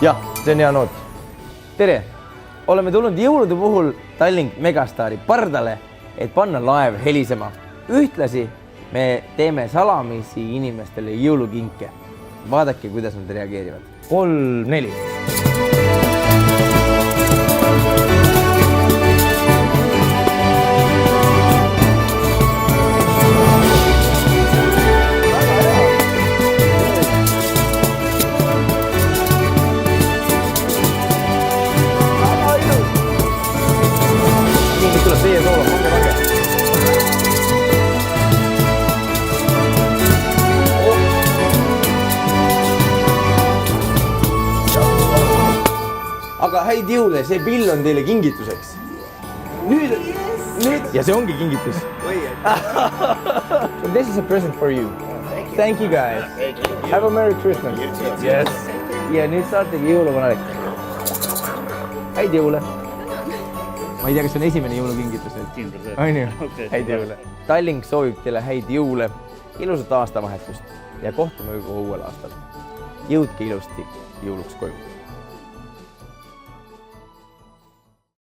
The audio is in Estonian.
jah, see on hea noot. Tere! Oleme tulnud jõulude puhul Tallink Megastaari pardale, et panna laev helisema. Ühtlasi me teeme salamisi inimestele jõulukinke. Vaadake, kuidas nad reageerivad. 3, 4. Tuleb teie soolo, pange. Aga häid jõule, see pill on teile kingituseks. Nüüd, ja see ongi kingitus. So this is a present for you. Thank you guys. Have a Merry Christmas. Yes. Ja nüüd saate jõuluvanalik. Häid jõule. Ma ei tea, kas see on esimene jõulukingitus nüüd. On ju? Häid jõule. Tallink soovib teile häid jõule, ilusat aastavahetust ja kohtume juba uuel aastal. Jõudke ilusti jõuluks koju.